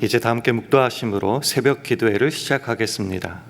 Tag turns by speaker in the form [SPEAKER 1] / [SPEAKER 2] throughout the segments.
[SPEAKER 1] 이제 다 함께 묵도하심으로 새벽 기도회를 시작하겠습니다.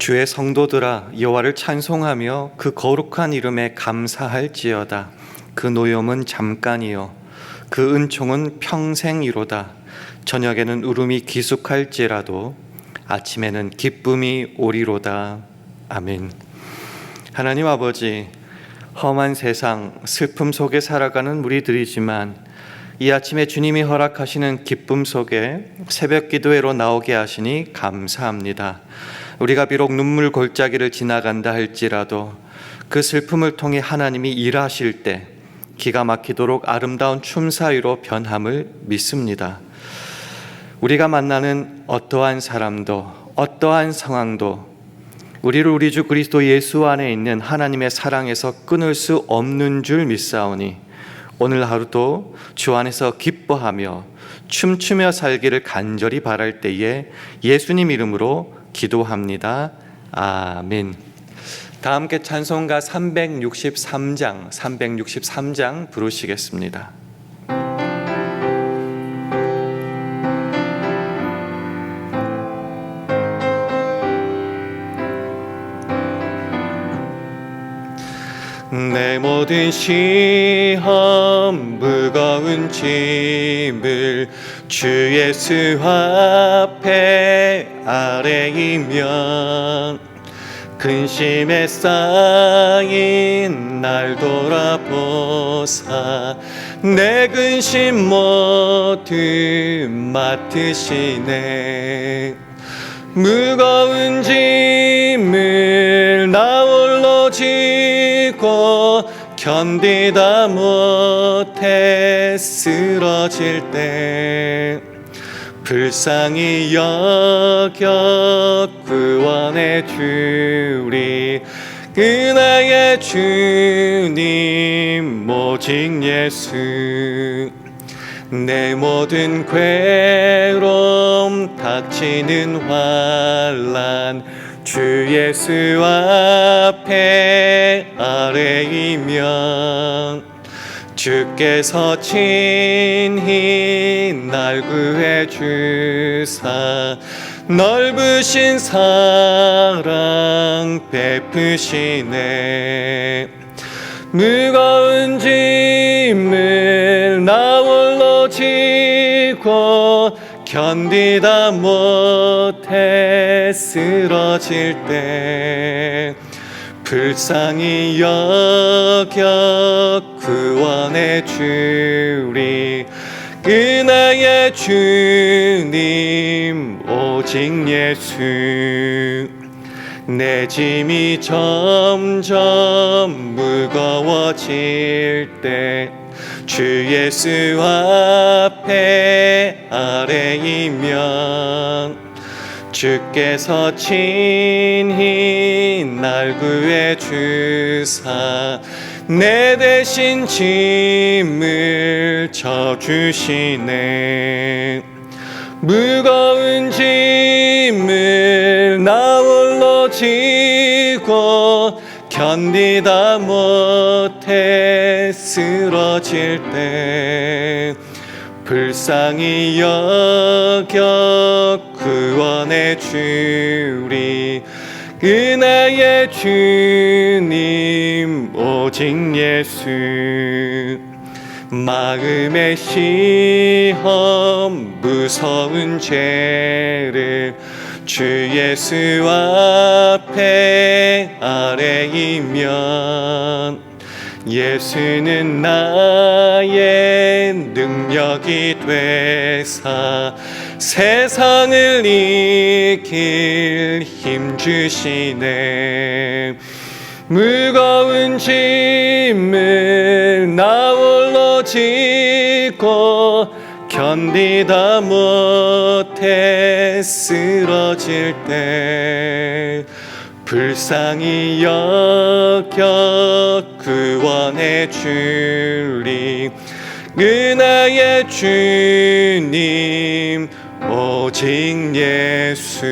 [SPEAKER 1] 주의 성도들아, 여호와를 찬송하며 그 거룩한 이름에 감사할지어다. 그 노염은 잠깐이요 그 은총은 평생이로다. 저녁에는 울음이 기숙할지라도 아침에는 기쁨이 오리로다. 아멘. 하나님 아버지, 험한 세상 슬픔 속에 살아가는 우리들이지만 이 아침에 주님이 허락하시는 기쁨 속에 새벽 기도회로 나오게 하시니 감사합니다. 우리가 비록 눈물 골짜기를 지나간다 할지라도 그 슬픔을 통해 하나님이 일하실 때 기가 막히도록 아름다운 춤 사이로 변함을 믿습니다. 우리가 만나는 어떠한 사람도 어떠한 상황도 우리를 우리 주 그리스도 예수 안에 있는 하나님의 사랑에서 끊을 수 없는 줄 믿사오니 오늘 하루도 주 안에서 기뻐하며 춤추며 살기를 간절히 바랄 때에 예수님 이름으로 기도합니다. 아멘. 다 함께 찬송가 363장 부르시겠습니다. 내 모든 시험 무거운 짐을 주 예수 앞에 아뢰이면 근심에 쌓인 날 돌아보사 내 근심 모두 맡으시네. 무거운 짐을 나 홀로 지고 견디다 못해 쓰러질 때 불쌍히 여겨 구원해 주리. 은혜의 주님 오직 예수. 내 모든 괴로움 닥치는 환난 주 예수 앞에 아뢰이면 주께서 친히 날 구해 주사 넓으신 사랑 베푸시네. 무거운 짐을 나 홀로 지고 견디다 못해 쓰러질 때 불쌍히 여겨 구원해 주리. 은혜의 주님 오직 예수. 내 짐이 점점 무거워질 때 주 예수 앞에 아뢰이면 주께서 친히 날 구해 주사 내 대신 짐을 져주시네. 무거운 짐을 나 홀로 지고 견디다 못해 쓰러질 때 불쌍히 여겨 구원해 주리. 은혜의 주님 오직 예수. 마음의 시험 무서운 죄를 주 예수 앞에 아뢰이면 예수는 나의 능력이 되사 세상을 이길 힘 주시네. 무거운 짐을 나 홀로 지고 견디다 못해 쓰러질 때 불쌍히 여겨 구원해 주리 은혜의 주님 오직 예수.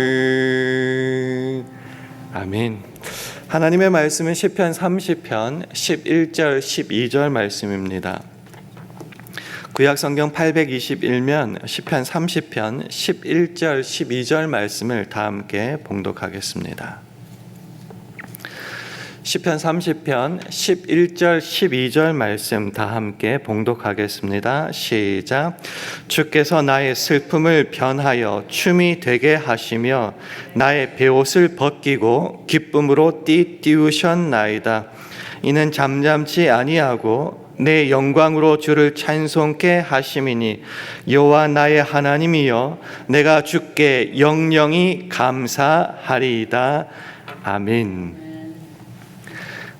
[SPEAKER 1] 아멘. 하나님의 말씀은 시편 30편 11절 12절 말씀입니다. 구약성경 821면 시편 30편 11절 12절 말씀을 다 함께 봉독하겠습니다. 시편 30편 11절 12절 말씀 다 함께 봉독하겠습니다. 시작. 주께서 나의 슬픔을 변하여 춤이 되게 하시며 나의 베옷을 벗기고 기쁨으로 띠띠우셨나이다. 이는 잠잠치 아니하고 내 영광으로 주를 찬송케 하심이니 여호와 나의 하나님이여 내가 주께 영영이 감사하리이다. 아멘.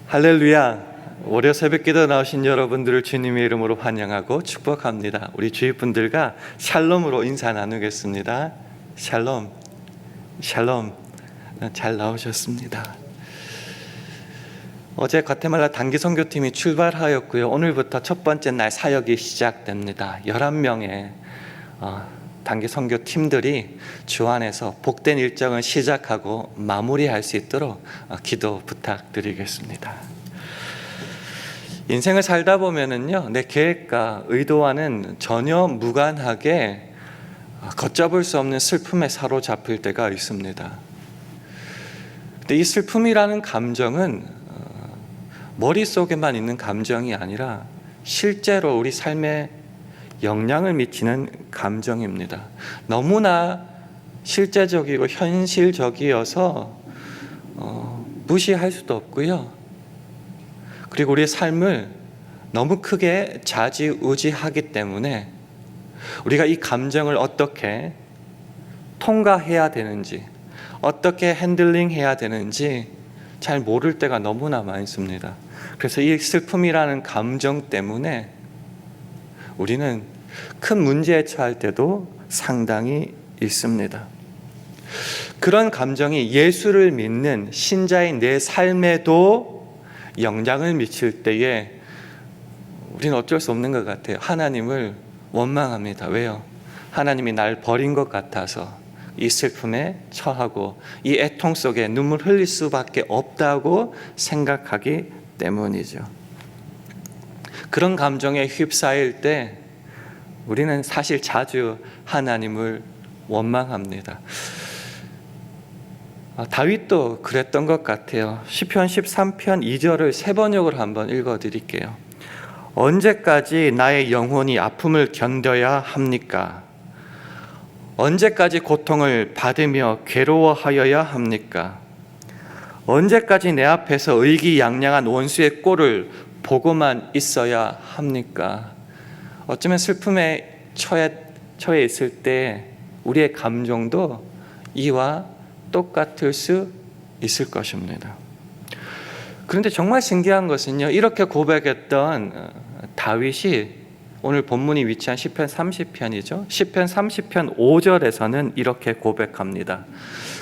[SPEAKER 1] 할렐루야. 월요 새벽기도 나오신 여러분들을 주님의 이름으로 환영하고 축복합니다. 우리 주위 분들과 샬롬으로 인사 나누겠습니다. 샬롬, 샬롬. 잘 나오셨습니다. 어제 과테말라 단기 선교팀이 출발하였고요. 오늘부터 첫 번째 날 사역이 시작됩니다. 11명의 단기 선교팀들이 주 안에서 복된 일정을 시작하고 마무리할 수 있도록 기도 부탁드리겠습니다. 인생을 살다 보면은요, 내 계획과 의도와는 전혀 무관하게 걷잡을 수 없는 슬픔에 사로잡힐 때가 있습니다. 근데 이 슬픔이라는 감정은 머릿속에만 있는 감정이 아니라 실제로 우리 삶에 영향을 미치는 감정입니다. 너무나 실제적이고 현실적이어서 무시할 수도 없고요. 그리고 우리의 삶을 너무 크게 좌지우지하기 때문에 우리가 이 감정을 어떻게 통과해야 되는지, 어떻게 핸들링해야 되는지 잘 모를 때가 너무나 많습니다. 그래서 이 슬픔이라는 감정 때문에 우리는 큰 문제에 처할 때도 상당히 있습니다. 그런 감정이 예수를 믿는 신자인 내 삶에도 영향을 미칠 때에 우리는 어쩔 수 없는 것 같아요. 하나님을 원망합니다. 왜요? 하나님이 날 버린 것 같아서 이 슬픔에 처하고 이 애통 속에 눈물 흘릴 수밖에 없다고 생각하기 때문이죠. 그런 감정에 휩싸일 때 우리는 사실 자주 하나님을 원망합니다. 다윗도 그랬던 것 같아요. 시편 13편 2절을 세 번역으로 한번 읽어드릴게요. 언제까지 나의 영혼이 아픔을 견뎌야 합니까? 언제까지 고통을 받으며 괴로워하여야 합니까? 언제까지 내 앞에서 의기양양한 원수의 꼴을 보고만 있어야 합니까? 어쩌면 슬픔에 처해 있을 때 우리의 감정도 이와 똑같을 수 있을 것입니다. 그런데 정말 신기한 것은요, 이렇게 고백했던 다윗이 오늘 본문이 위치한 시편 30편이죠. 시편 30편 5절에서는 이렇게 고백합니다.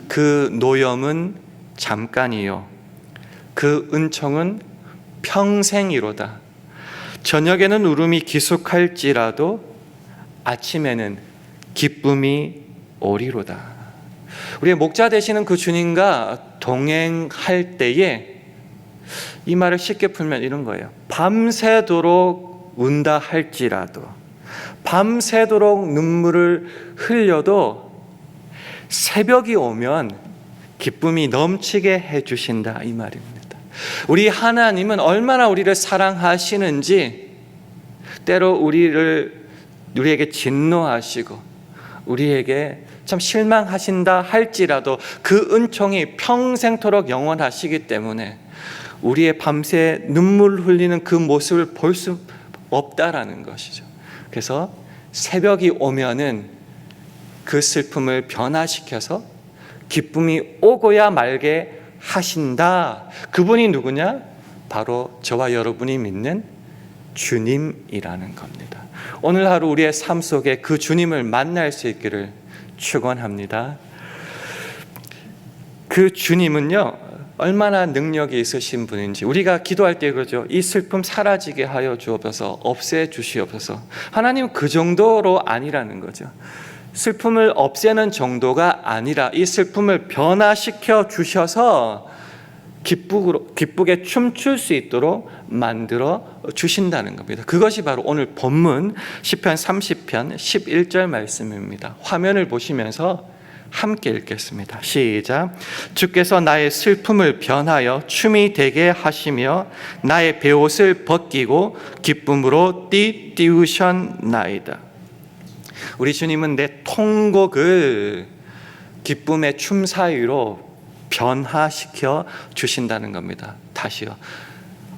[SPEAKER 1] 그 노염은 잠깐이요 그 은총은 평생이로다. 저녁에는 울음이 기숙할지라도 아침에는 기쁨이 오리로다. 우리의 목자 되시는 그 주님과 동행할 때에 이 말을 쉽게 풀면 이런 거예요. 밤새도록 운다 할지라도, 밤새도록 눈물을 흘려도 새벽이 오면 기쁨이 넘치게 해주신다, 이 말입니다. 우리 하나님은 얼마나 우리를 사랑하시는지, 때로 우리에게 진노하시고 우리에게 참 실망하신다 할지라도 그 은총이 평생토록 영원하시기 때문에 우리의 밤새 눈물 흘리는 그 모습을 볼 수 없다라는 것이죠. 그래서 새벽이 오면은 그 슬픔을 변화시켜서 기쁨이 오고야 말게 하신다. 그분이 누구냐? 바로 저와 여러분이 믿는 주님이라는 겁니다. 오늘 하루 우리의 삶 속에 그 주님을 만날 수 있기를 축원합니다. 그 주님은요, 얼마나 능력이 있으신 분인지 우리가 기도할 때 그러죠. 이 슬픔 사라지게 하여 주옵소서, 없애 주시옵소서. 하나님은 그 정도로 아니라는 거죠. 슬픔을 없애는 정도가 아니라 이 슬픔을 변화시켜 주셔서 기쁘게 춤출 수 있도록 만들어 주신다는 겁니다. 그것이 바로 오늘 본문 시편 30편 11절 말씀입니다. 화면을 보시면서 함께 읽겠습니다. 시작. 주께서 나의 슬픔을 변하여 춤이 되게 하시며 나의 베옷을 벗기고 기쁨으로 띠우셨나이다. 우리 주님은 내 통곡을 기쁨의 춤 사이로 변화시켜 주신다는 겁니다. 다시요.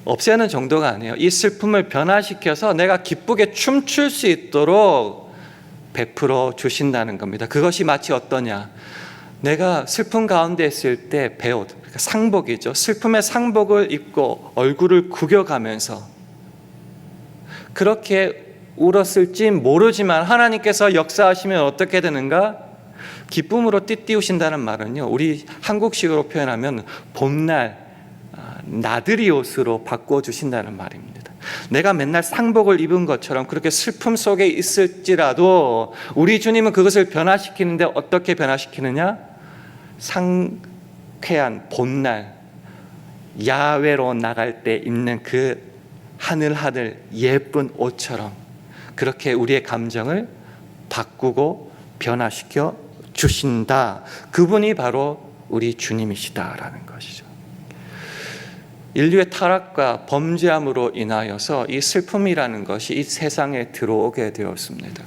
[SPEAKER 1] 없애는 정도가 아니에요. 이 슬픔을 변화시켜서 내가 기쁘게 춤출 수 있도록 베풀어 주신다는 겁니다. 그것이 마치 어떠냐? 내가 슬픔 가운데 있을 때 베옷, 그러니까 상복이죠. 슬픔의 상복을 입고 얼굴을 구겨가면서 그렇게 울었을지 모르지만 하나님께서 역사하시면 어떻게 되는가? 기쁨으로 띠띠우신다는 말은요, 우리 한국식으로 표현하면 봄날 나들이 옷으로 바꿔주신다는 말입니다. 내가 맨날 상복을 입은 것처럼 그렇게 슬픔 속에 있을지라도 우리 주님은 그것을 변화시키는데 어떻게 변화시키느냐? 상쾌한 봄날 야외로 나갈 때 입는 그 하늘하늘 예쁜 옷처럼 그렇게 우리의 감정을 바꾸고 변화시켜 주신다. 그분이 바로 우리 주님이시다라는 것이죠. 인류의 타락과 범죄함으로 인하여서 이 슬픔이라는 것이 이 세상에 들어오게 되었습니다.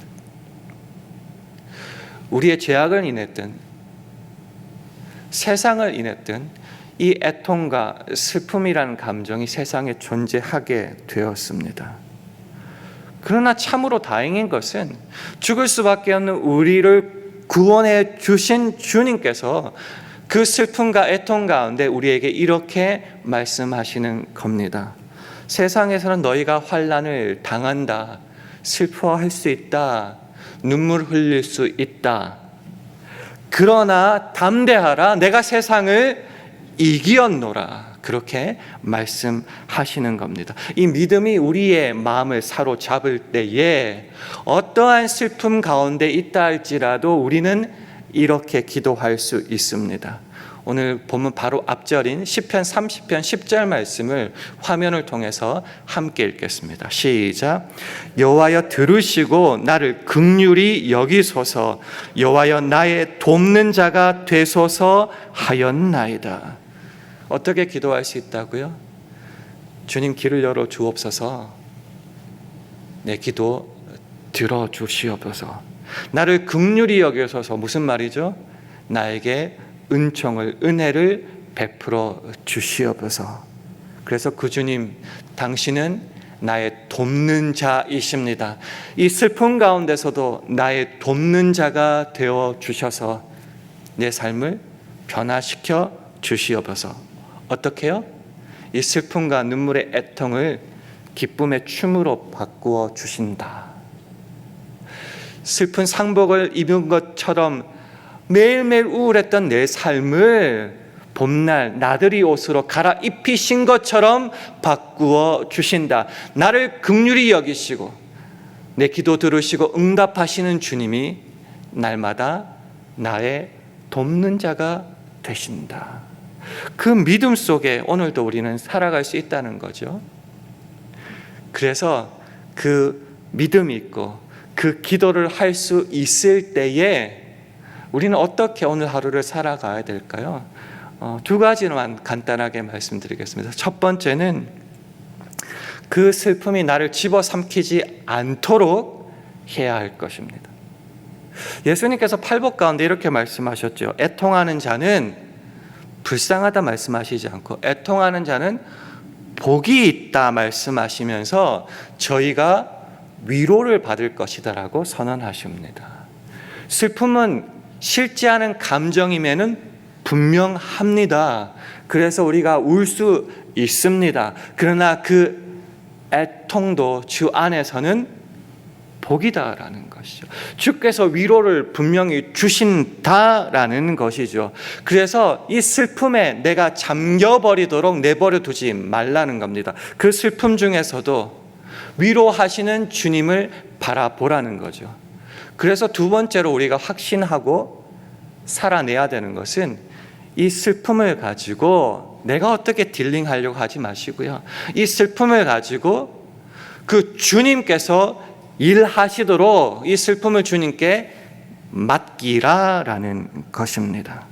[SPEAKER 1] 우리의 죄악을 인했든 세상을 인했든 이 애통과 슬픔이라는 감정이 세상에 존재하게 되었습니다. 그러나 참으로 다행인 것은 죽을 수밖에 없는 우리를 구원해 주신 주님께서 그 슬픔과 애통 가운데 우리에게 이렇게 말씀하시는 겁니다. 세상에서는 너희가 환난을 당한다, 슬퍼할 수 있다, 눈물 흘릴 수 있다. 그러나 담대하라, 내가 세상을 이기었노라. 그렇게 말씀하시는 겁니다. 이 믿음이 우리의 마음을 사로잡을 때에 어떠한 슬픔 가운데 있다 할지라도 우리는 이렇게 기도할 수 있습니다. 오늘 본문 바로 앞절인 시편 30편 10절 말씀을 화면을 통해서 함께 읽겠습니다. 시작. 여호와여 들으시고 나를 긍휼히 여기소서. 여호와여 나의 돕는 자가 되소서 하였나이다. 어떻게 기도할 수 있다고요? 주님 길을 열어 주옵소서. 내 기도 들어주시옵소서. 나를 긍휼히 여기소서. 무슨 말이죠? 나에게 은혜를 베풀어 주시옵소서. 그래서 그 주님, 당신은 나의 돕는 자이십니다. 이 슬픔 가운데서도 나의 돕는 자가 되어 주셔서 내 삶을 변화시켜 주시옵소서. 어떻게요? 이 슬픔과 눈물의 애통을 기쁨의 춤으로 바꾸어 주신다. 슬픈 상복을 입은 것처럼 매일매일 우울했던 내 삶을 봄날 나들이 옷으로 갈아입히신 것처럼 바꾸어 주신다. 나를 긍휼히 여기시고 내 기도 들으시고 응답하시는 주님이 날마다 나의 돕는 자가 되신다. 그 믿음 속에 오늘도 우리는 살아갈 수 있다는 거죠. 그래서 그 믿음이 있고 그 기도를 할 수 있을 때에 우리는 어떻게 오늘 하루를 살아가야 될까요? 두 가지만 간단하게 말씀드리겠습니다. 첫 번째는 그 슬픔이 나를 집어삼키지 않도록 해야 할 것입니다. 예수님께서 팔복 가운데 이렇게 말씀하셨죠. 애통하는 자는 불쌍하다 말씀하시지 않고 애통하는 자는 복이 있다 말씀하시면서 저희가 위로를 받을 것이다라고 선언하십니다. 슬픔은 싫지 않은 감정임에는 분명합니다. 그래서 우리가 울 수 있습니다. 그러나 그 애통도 주 안에서는 복이다라는 것이죠. 주께서 위로를 분명히 주신다라는 것이죠. 그래서 이 슬픔에 내가 잠겨버리도록 내버려 두지 말라는 겁니다. 그 슬픔 중에서도 위로하시는 주님을 바라보라는 거죠. 그래서 두 번째로 우리가 확신하고 살아내야 되는 것은 이 슬픔을 가지고 내가 어떻게 딜링하려고 하지 마시고요. 이 슬픔을 가지고 그 주님께서 일하시도록 이 슬픔을 주님께 맡기라라는 것입니다.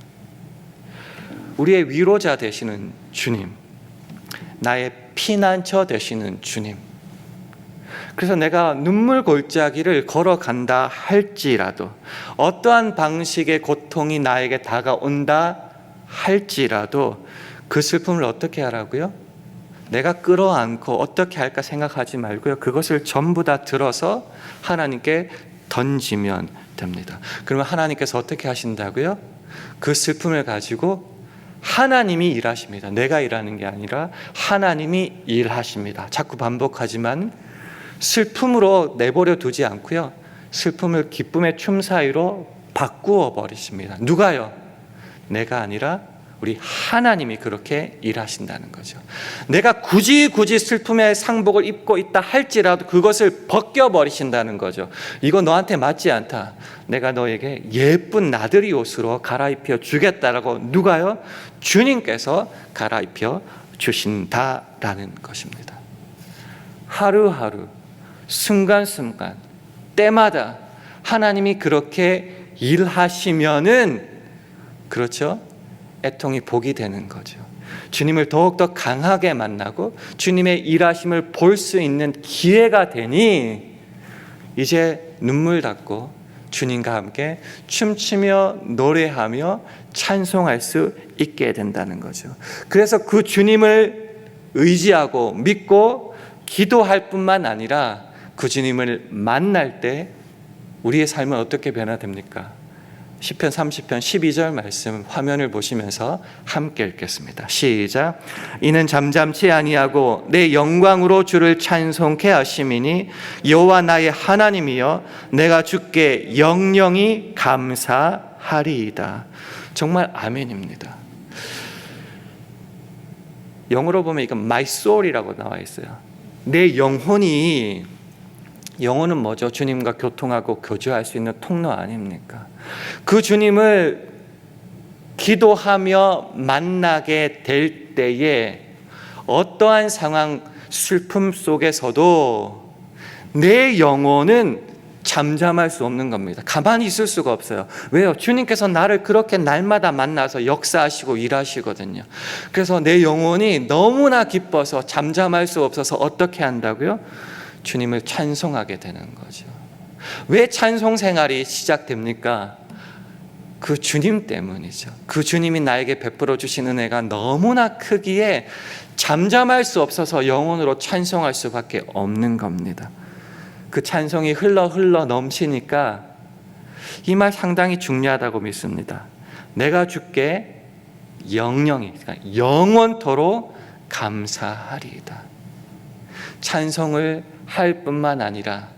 [SPEAKER 1] 우리의 위로자 되시는 주님, 나의 피난처 되시는 주님. 그래서 내가 눈물 골짜기를 걸어간다 할지라도, 어떠한 방식의 고통이 나에게 다가온다 할지라도 그 슬픔을 어떻게 하라고요? 내가 끌어안고 어떻게 할까 생각하지 말고요. 그것을 전부 다 들어서 하나님께 던지면 됩니다. 그러면 하나님께서 어떻게 하신다고요? 그 슬픔을 가지고 하나님이 일하십니다. 내가 일하는 게 아니라 하나님이 일하십니다. 자꾸 반복하지만 슬픔으로 내버려 두지 않고요. 슬픔을 기쁨의 춤 사이로 바꾸어 버리십니다. 누가요? 내가 아니라 우리 하나님이 그렇게 일하신다는 거죠. 내가 굳이 슬픔의 상복을 입고 있다 할지라도 그것을 벗겨버리신다는 거죠. 이거 너한테 맞지 않다. 내가 너에게 예쁜 나들이 옷으로 갈아입혀 주겠다라고 누가요? 주님께서 갈아입혀 주신다라는 것입니다. 하루하루 순간순간 때마다 하나님이 그렇게 일하시면은 그렇죠? 애통이 복이 되는 거죠. 주님을 더욱더 강하게 만나고 주님의 일하심을 볼 수 있는 기회가 되니 이제 눈물 닦고 주님과 함께 춤추며 노래하며 찬송할 수 있게 된다는 거죠. 그래서 그 주님을 의지하고 믿고 기도할 뿐만 아니라 그 주님을 만날 때 우리의 삶은 어떻게 변화됩니까? 시편 30편 12절 말씀 화면을 보시면서 함께 읽겠습니다. 시작. 이는 잠잠치 아니하고 내 영광으로 주를 찬송케 하심이니 여호와 나의 하나님이여 내가 주께 영영이 감사하리이다. 정말 아멘입니다. 영어로 보면 이건 my soul이라고 나와 있어요. 내 영혼은 뭐죠? 주님과 교통하고 교제할 수 있는 통로 아닙니까? 그 주님을 기도하며 만나게 될 때에 어떠한 상황, 슬픔 속에서도 내 영혼은 잠잠할 수 없는 겁니다. 가만히 있을 수가 없어요. 왜요? 주님께서 나를 그렇게 날마다 만나서 역사하시고 일하시거든요. 그래서 내 영혼이 너무나 기뻐서 잠잠할 수 없어서 어떻게 한다고요? 주님을 찬송하게 되는 거죠. 왜 찬송 생활이 시작됩니까? 그 주님 때문이죠. 그 주님이 나에게 베풀어 주신 은혜가 너무나 크기에 잠잠할 수 없어서 영혼으로 찬송할 수밖에 없는 겁니다. 그 찬송이 흘러 넘치니까 이 말 상당히 중요하다고 믿습니다. 내가 주께 영영이, 그러니까 영원토록 감사하리이다. 찬송을 할 뿐만 아니라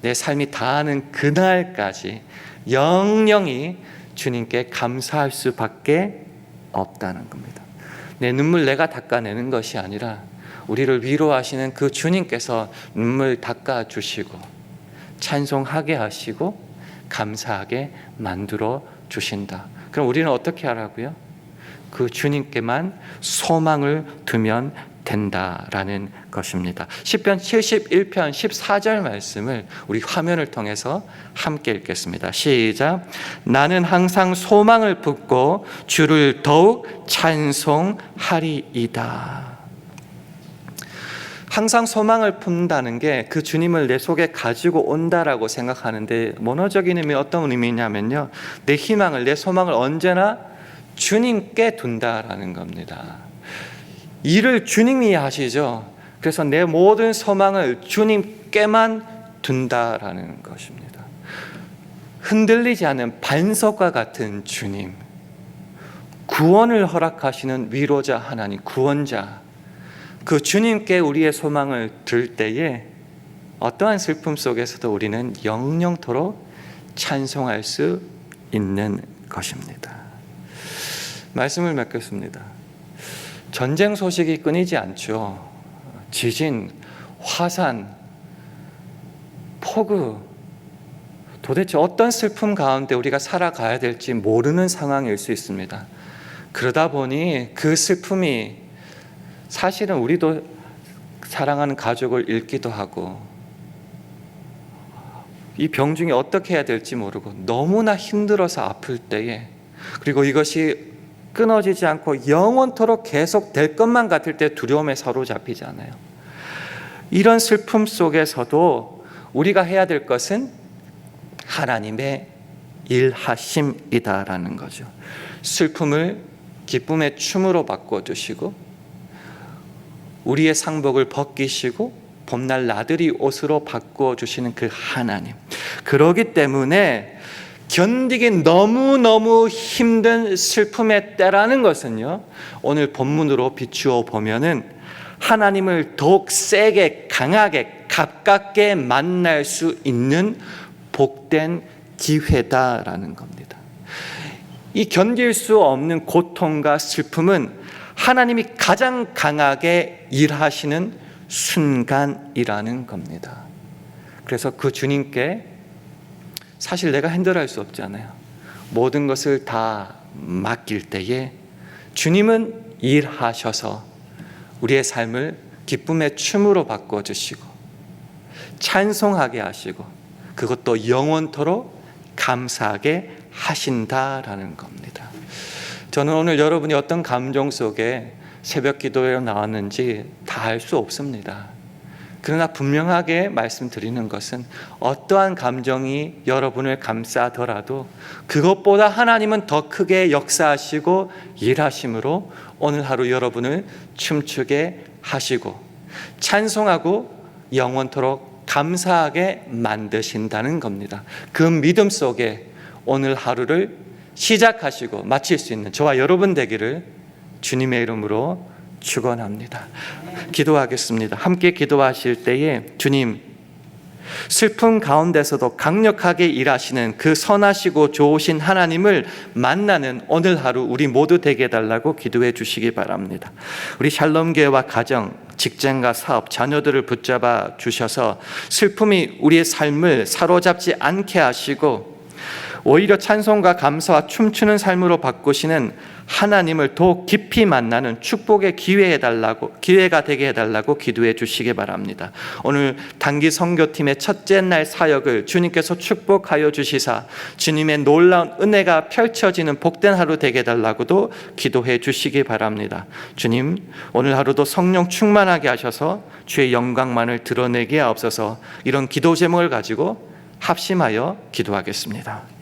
[SPEAKER 1] 내 삶이 다하는 그날까지 영영이 주님께 감사할 수밖에 없다는 겁니다. 내 눈물 내가 닦아내는 것이 아니라 우리를 위로하시는 그 주님께서 눈물 닦아주시고 찬송하게 하시고 감사하게 만들어 주신다. 그럼 우리는 어떻게 하라고요? 그 주님께만 소망을 두면 된다라는 것입니다. 시편 71편 14절 말씀을 우리 화면을 통해서 함께 읽겠습니다. 시작. 나는 항상 소망을 품고 주를 더욱 찬송하리이다. 항상 소망을 품다는 게 그 주님을 내 속에 가지고 온다라고 생각하는데 원어적인 의미 어떤 의미냐면요, 내 희망을, 내 소망을 언제나 주님께 둔다라는 겁니다. 일을 주님이 하시죠. 그래서 내 모든 소망을 주님께만 둔다라는 것입니다. 흔들리지 않는 반석과 같은 주님, 구원을 허락하시는 위로자 하나님, 구원자, 그 주님께 우리의 소망을 들 때에 어떠한 슬픔 속에서도 우리는 영영토록 찬송할 수 있는 것입니다. 말씀을 맺겠습니다. 전쟁 소식이 끊이지 않죠. 지진, 화산, 폭우, 도대체 어떤 슬픔 가운데 우리가 살아가야 될지 모르는 상황일 수 있습니다. 그러다 보니 그 슬픔이 사실은 우리도 사랑하는 가족을 잃기도 하고 이 병중에 어떻게 해야 될지 모르고 너무나 힘들어서 아플 때에, 그리고 이것이 끊어지지 않고 영원토록 계속 될 것만 같을 때 두려움에 사로잡히잖아요. 이런 슬픔 속에서도 우리가 해야 될 것은 하나님의 일하심이다라는 거죠. 슬픔을 기쁨의 춤으로 바꿔주시고 우리의 상복을 벗기시고 봄날 나들이 옷으로 바꿔주시는 그 하나님, 그러기 때문에 견디기 너무너무 힘든 슬픔의 때라는 것은요, 오늘 본문으로 비추어 보면은 하나님을 더욱 세게, 강하게, 가깝게 만날 수 있는 복된 기회다라는 겁니다. 이 견딜 수 없는 고통과 슬픔은 하나님이 가장 강하게 일하시는 순간이라는 겁니다. 그래서 그 주님께 사실 내가 핸들할 수 없잖아요. 모든 것을 다 맡길 때에 주님은 일하셔서 우리의 삶을 기쁨의 춤으로 바꿔주시고 찬송하게 하시고 그것도 영원토록 감사하게 하신다라는 겁니다. 저는 오늘 여러분이 어떤 감정 속에 새벽 기도에 나왔는지 다 알 수 없습니다. 그러나 분명하게 말씀드리는 것은 어떠한 감정이 여러분을 감싸더라도 그것보다 하나님은 더 크게 역사하시고 일하심으로 오늘 하루 여러분을 춤추게 하시고 찬송하고 영원토록 감사하게 만드신다는 겁니다. 그 믿음 속에 오늘 하루를 시작하시고 마칠 수 있는 저와 여러분 되기를 주님의 이름으로 축원합니다. 기도하겠습니다. 함께 기도하실 때에 주님, 슬픔 가운데서도 강력하게 일하시는 그 선하시고 좋으신 하나님을 만나는 오늘 하루 우리 모두 되게 해달라고 기도해 주시기 바랍니다. 우리 샬롬교회와 가정, 직장과 사업, 자녀들을 붙잡아 주셔서 슬픔이 우리의 삶을 사로잡지 않게 하시고 오히려 찬송과 감사와 춤추는 삶으로 바꾸시는 하나님을 더 깊이 만나는 축복의 기회가 되게 해달라고 기도해 주시기 바랍니다. 오늘 단기 선교팀의 첫째 날 사역을 주님께서 축복하여 주시사 주님의 놀라운 은혜가 펼쳐지는 복된 하루 되게 해달라고도 기도해 주시기 바랍니다. 주님, 오늘 하루도 성령 충만하게 하셔서 주의 영광만을 드러내게 하옵소서. 이런 기도 제목을 가지고 합심하여 기도하겠습니다.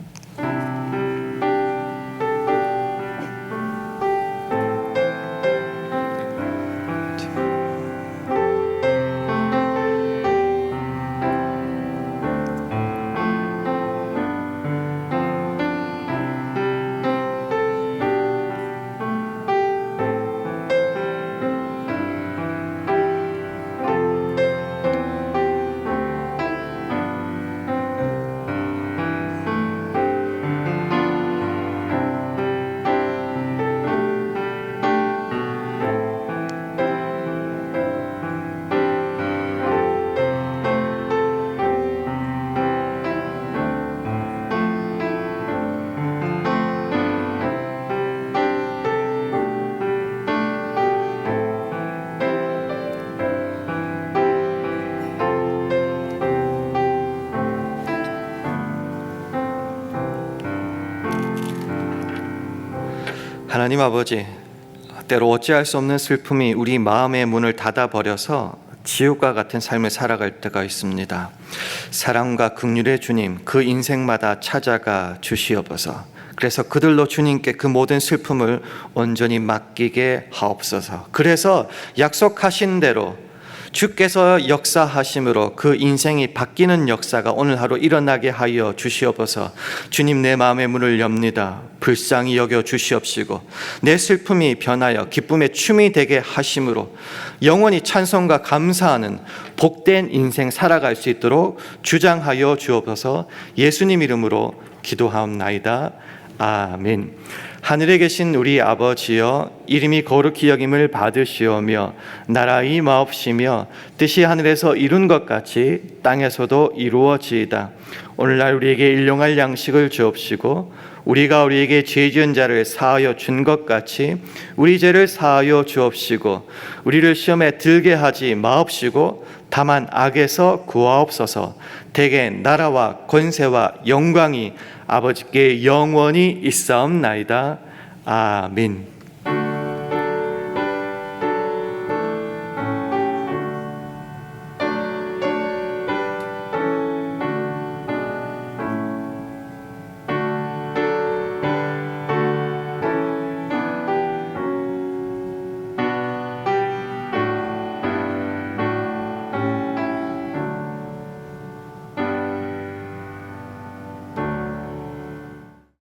[SPEAKER 1] 하나님 아버지, 때로 어찌할 수 없는 슬픔이 우리 마음의 문을 닫아버려서 지옥과 같은 삶을 살아갈 때가 있습니다. 사랑과 긍휼의 주님, 그 인생마다 찾아가 주시옵소서. 그래서 그들로 주님께 그 모든 슬픔을 온전히 맡기게 하옵소서. 그래서 약속하신 대로 주께서 역사하심으로 그 인생이 바뀌는 역사가 오늘 하루 일어나게 하여 주시옵소서. 주님, 내 마음의 문을 엽니다. 불쌍히 여겨 주시옵시고 내 슬픔이 변하여 기쁨의 춤이 되게 하심으로 영원히 찬송과 감사하는 복된 인생 살아갈 수 있도록 주장하여 주옵소서. 예수님 이름으로 기도하옵나이다. 아멘. 하늘에 계신 우리 아버지여, 이름이 거룩히 여김을 받으시오며 나라의 마옵시며 뜻이 하늘에서 이룬 것 같이 땅에서도 이루어지이다. 오늘날 우리에게 일용할 양식을 주옵시고 우리가 우리에게 죄 지은 자를 사하여 준 것 같이 우리 죄를 사하여 주옵시고 우리를 시험에 들게 하지 마옵시고 다만 악에서 구하옵소서. 대개 나라와 권세와 영광이 아버지께 영원히 있사옵나이다. 아멘.